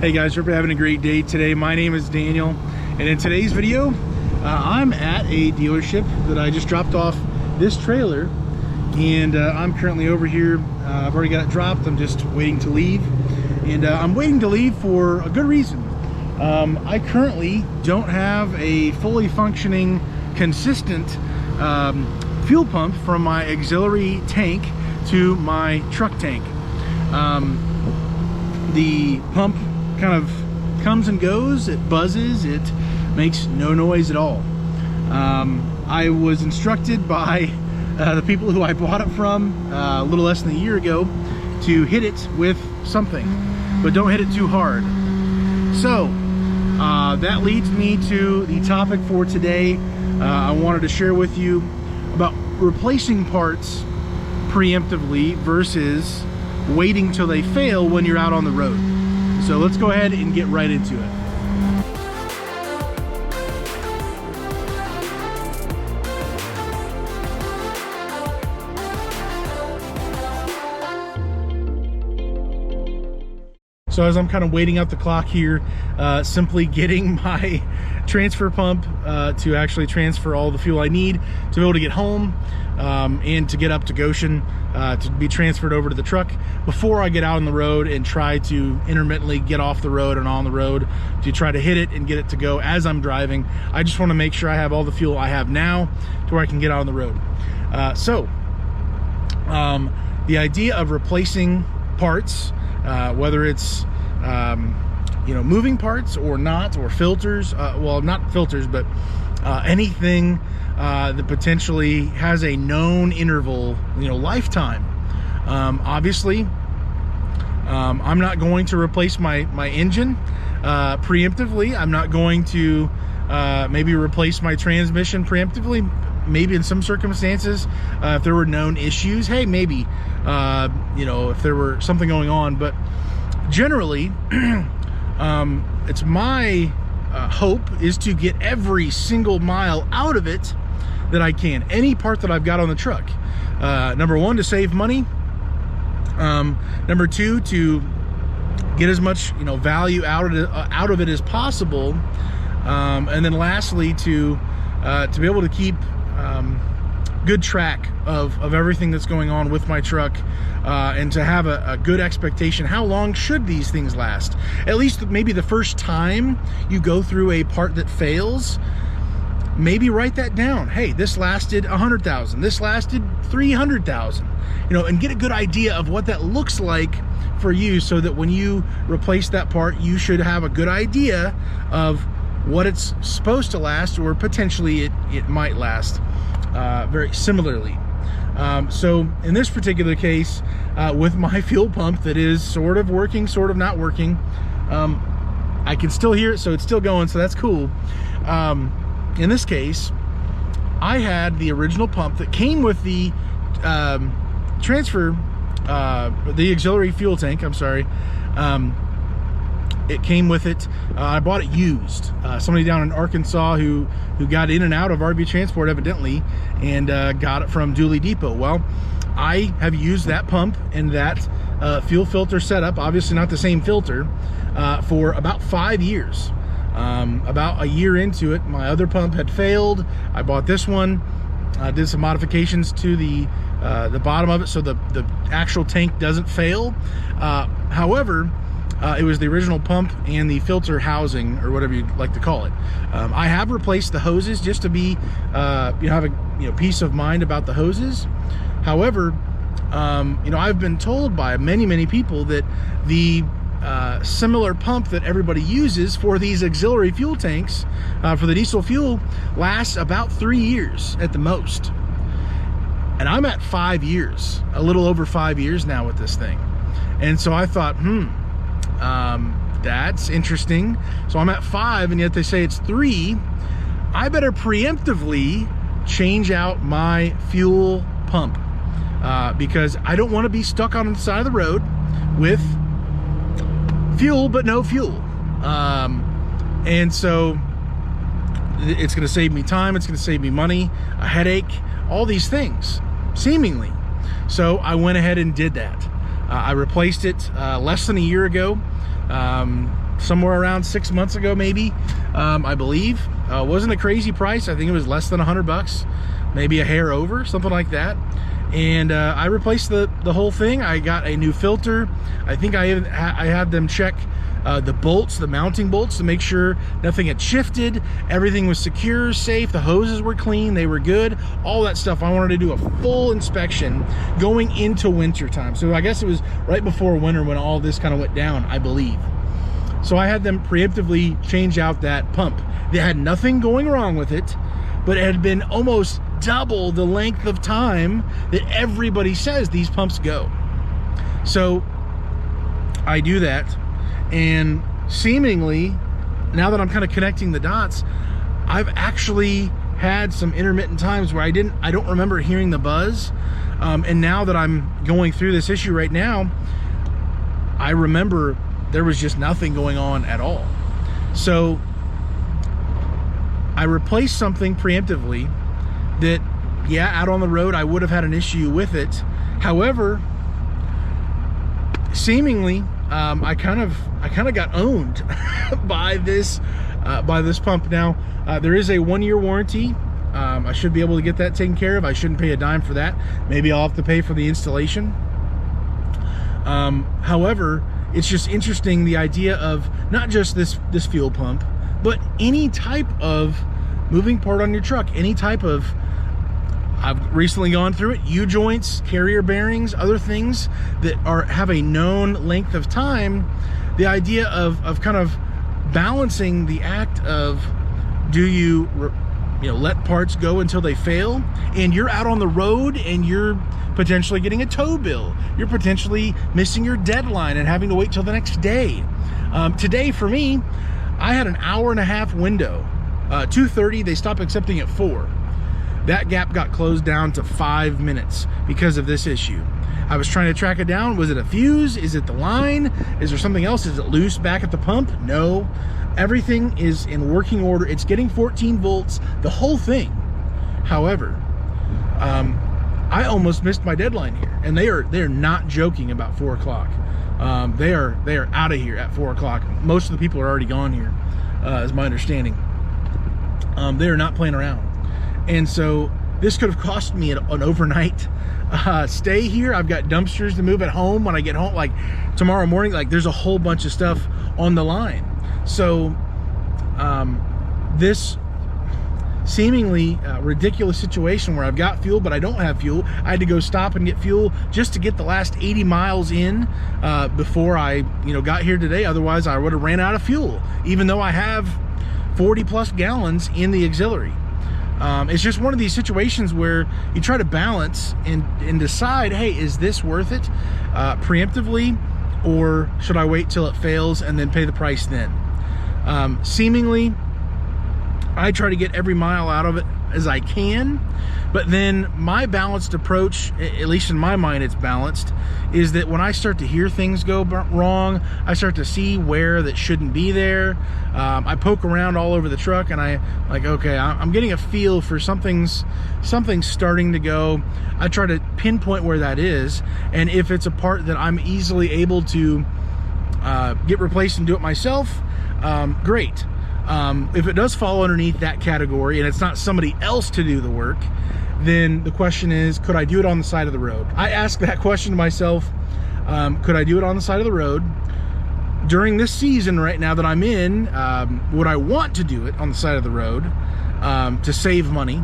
Hey guys, hope you're having a great day today. My name is Daniel, and in today's video, I'm at a dealership that I just dropped off this trailer, and I'm currently over here. I've already got it dropped. I'm just waiting to leave, and I'm waiting to leave for a good reason. I currently don't have a fully functioning, consistent fuel pump from my auxiliary tank to my truck tank. The pump kind of comes and goes, it buzzes, it makes no noise at all. I was instructed by the people who I bought it from a little less than a year ago to hit it with something, but don't hit it too hard. So that leads me to the topic for today. I wanted to share with you about replacing parts preemptively versus waiting till they fail when you're out on the road. So let's go ahead and get right into it. So as I'm kind of waiting out the clock here, simply getting my transfer pump to actually transfer all the fuel I need to be able to get home and to get up to Goshen to be transferred over to the truck before I get out on the road and try to intermittently get off the road and on the road to try to hit it and get it to go as I'm driving. I just want to make sure I have all the fuel I have now to where I can get out on the road. The idea of replacing parts, whether it's you know, moving parts or not, or filters, well, not filters, but anything that potentially has a known interval, you know, lifetime. Obviously, I'm not going to replace my engine preemptively. I'm not going to maybe replace my transmission preemptively. Maybe in some circumstances, if there were known issues, hey, maybe, you know, if there were something going on. But generally, it's my hope is to get every single mile out of it that I can. Any part that I've got on the truck. Number one, to save money. Number two, to get as much, you know, value out of it as possible. And then lastly, to be able to keep good track of everything that's going on with my truck, and to have a good expectation. How long should these things last? At least maybe the first time you go through a part that fails, maybe write that down. Hey, this lasted 100,000, this lasted 300,000, you know, and get a good idea of what that looks like for you, so that when you replace that part, you should have a good idea of what it's supposed to last, or potentially it might last very similarly. So in this particular case, with my fuel pump that is sort of working, sort of not working, I can still hear it, so it's still going, so that's cool. In this case, I had the original pump that came with the the auxiliary fuel tank, I'm sorry. It came with it. I bought it used. Somebody down in Arkansas who got in and out of RV transport evidently, and got it from Dooley Depot. Well, I have used that pump and that fuel filter setup, obviously not the same filter, for about 5 years. About a year into it, my other pump had failed. I bought this one, did some modifications to the bottom of it so the actual tank doesn't fail. However, it was the original pump and the filter housing, or whatever you'd like to call it. I have replaced the hoses just to be, have a peace of mind about the hoses. However, I've been told by many people that the similar pump that everybody uses for these auxiliary fuel tanks for the diesel fuel lasts about 3 years at the most. And I'm at 5 years, a little over 5 years now with this thing. And so I thought, that's interesting. So I'm at 5, and yet they say it's 3. I better preemptively change out my fuel pump because I don't want to be stuck on the side of the road with fuel but no fuel. And so it's going to save me time, it's going to save me money, a headache, all these things seemingly. So I went ahead and did that. I replaced it less than a year ago. somewhere around 6 months ago, maybe, I believe. Wasn't a crazy price. I think it was less than $100, maybe a hair over, something like that. And I replaced the whole thing. I got a new filter. I think I had them check the bolts, the mounting bolts, to make sure nothing had shifted. Everything was secure, safe. The hoses were clean. They were good. All that stuff. I wanted to do a full inspection going into winter time. So I guess it was right before winter when all this kind of went down, I believe. So I had them preemptively change out that pump. They had nothing going wrong with it, but it had been almost double the length of time that everybody says these pumps go. So I do that, and seemingly, now that I'm kind of connecting the dots, I've actually had some intermittent times where I don't remember hearing the buzz. And now that I'm going through this issue right now, I remember there was just nothing going on at all. So I replaced something preemptively that, yeah, out on the road I would have had an issue with it. However, seemingly I kind of got owned by this pump. Now there is a 1-year warranty. I should be able to get that taken care of. I shouldn't pay a dime for that. Maybe I'll have to pay for the installation. However, it's just interesting, the idea of not just this fuel pump, but any type of moving part on your truck, any type of, I've recently gone through it, U-joints, carrier bearings, other things that have a known length of time. The idea of kind of balancing the act of, do you let parts go until they fail, and you're out on the road and you're potentially getting a tow bill, you're potentially missing your deadline and having to wait till the next day. Today for me, I had an 1.5-hour window. 2:30, they stopped accepting at 4. That gap got closed down to 5 minutes because of this issue. I was trying to track it down. Was it a fuse? Is it the line? Is there something else? Is it loose back at the pump? No. Everything is in working order. It's getting 14 volts, the whole thing. However, I almost missed my deadline here, and they're not joking about 4 o'clock. They are out of here at 4 o'clock. Most of the people are already gone here, is my understanding. They are not playing around. And so this could have cost me an overnight stay here. I've got dumpsters to move at home when I get home, like tomorrow morning. Like, there's a whole bunch of stuff on the line. So this seemingly ridiculous situation where I've got fuel but I don't have fuel. I had to go stop and get fuel just to get the last 80 miles in before I got here today. Otherwise I would have ran out of fuel, even though I have 40 plus gallons in the auxiliary. It's just one of these situations where you try to balance and decide, hey, is this worth it preemptively, or should I wait till it fails and then pay the price then? Seemingly, I try to get every mile out of it as I can, but then my balanced approach, at least in my mind it's balanced, is that when I start to hear things go wrong, I start to see where that shouldn't be there. I poke around all over the truck and okay, I'm getting a feel for something's starting to go. I try to pinpoint where that is, and if it's a part that I'm easily able to get replaced and do it myself, great. If it does fall underneath that category and it's not somebody else to do the work, then the question is, could I do it on the side of the road? I ask that question to myself. Could I do it on the side of the road? During this season right now that I'm in, would I want to do it on the side of the road to save money?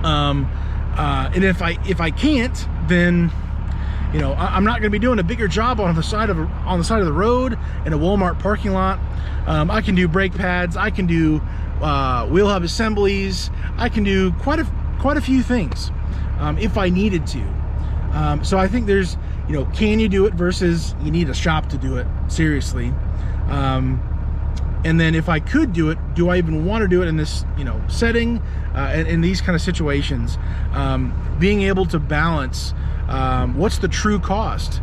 And if I can't, then I'm not going to be doing a bigger job on the side of the road in a Walmart parking lot. I can do brake pads. I can do wheel hub assemblies. I can do quite a few things if I needed to. So I think there's, can you do it versus you need a shop to do it seriously. And then if I could do it, do I even want to do it in this, setting, and in these kind of situations? Being able to balance, what's the true cost?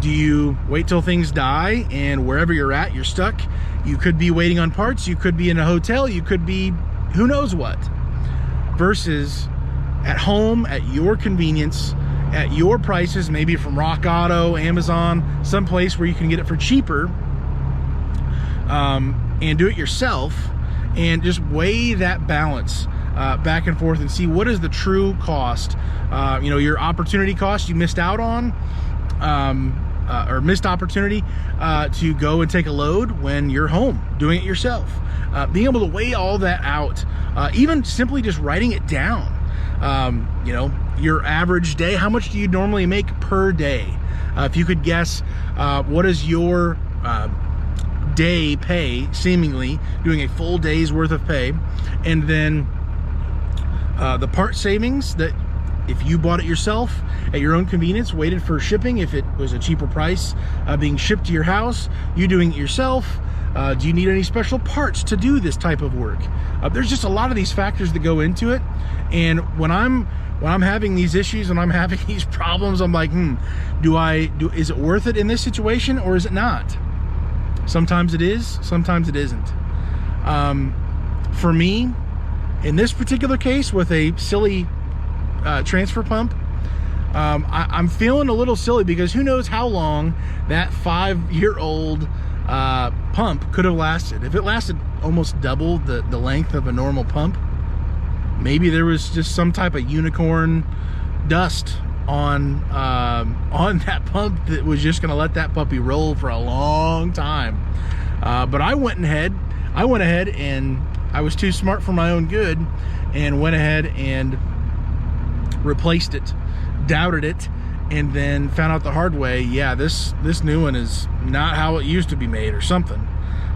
Do you wait till things die and wherever you're at, you're stuck? You could be waiting on parts. You could be in a hotel. You could be who knows what. Versus at home, at your convenience, at your prices, maybe from Rock Auto, Amazon, someplace where you can get it for cheaper. and do it yourself, and just weigh that balance back and forth and see what is the true cost, your opportunity cost you missed out on, or missed opportunity to go and take a load when you're home doing it yourself. Being able to weigh all that out, even simply just writing it down. Your average day, how much do you normally make per day? If you could guess, what is your day pay, seemingly doing a full day's worth of pay, and then the part savings that if you bought it yourself at your own convenience, waited for shipping if it was a cheaper price, being shipped to your house, you doing it yourself. Do you need any special parts to do this type of work? There's just a lot of these factors that go into it, and when I'm having these issues, when I'm having these problems, I'm like, is it worth it in this situation, or is it not? Sometimes it is, sometimes it isn't. For me, in this particular case with a silly transfer pump, I'm feeling a little silly, because who knows how long that 5-year-old pump could have lasted. If it lasted almost double the length of a normal pump, maybe there was just some type of unicorn dust on that pump that was just going to let that puppy roll for a long time. But I went ahead and I was too smart for my own good, and went ahead and replaced it, doubted it, and then found out the hard way, yeah, this new one is not how it used to be made, or something.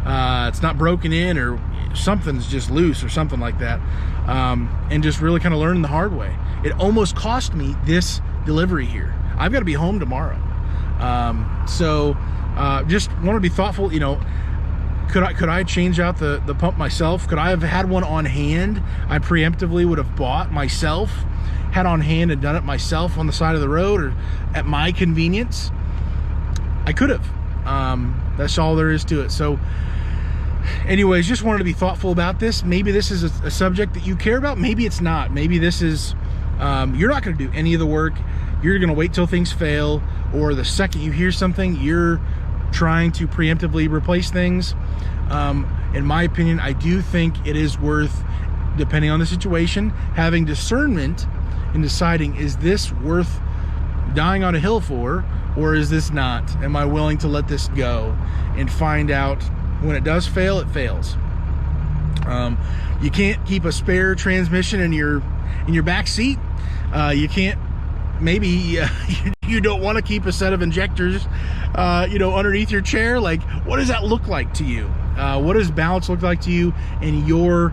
It's not broken in, or something's just loose, or something like that. And just really kind of learning the hard way. It almost cost me this delivery here. I've got to be home tomorrow. So just want to be thoughtful. Could I change out the pump myself? Could I have had one on hand I preemptively would have bought myself, had on hand and done it myself on the side of the road or at my convenience? I could have. That's all there is to it. So anyways, just wanted to be thoughtful about this. Maybe this is a subject that you care about. Maybe it's not. Maybe this is, you're not going to do any of the work. You're going to wait till things fail, or the second you hear something, you're trying to preemptively replace things. In my opinion, I do think it is worth, depending on the situation, having discernment in deciding, is this worth dying on a hill for, or is this not? Am I willing to let this go and find out when it does fail, it fails. You can't keep a spare transmission in your back seat. You can't, maybe you don't want to keep a set of injectors underneath your chair. Like, what does that look like to you? What does balance look like to you in your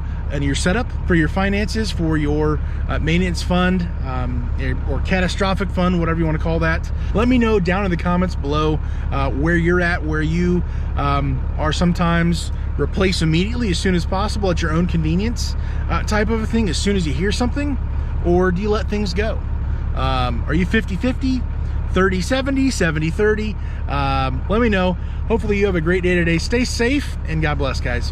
setup for your finances, for your maintenance fund, or catastrophic fund, whatever you want to call that? Let me know down in the comments below where you're at, where you are sometimes replace immediately as soon as possible at your own convenience type of a thing as soon as you hear something, or do you let things go? Are you 50-50, 30-70, 70-30? Let me know. Hopefully you have a great day today. Stay safe, and God bless, guys.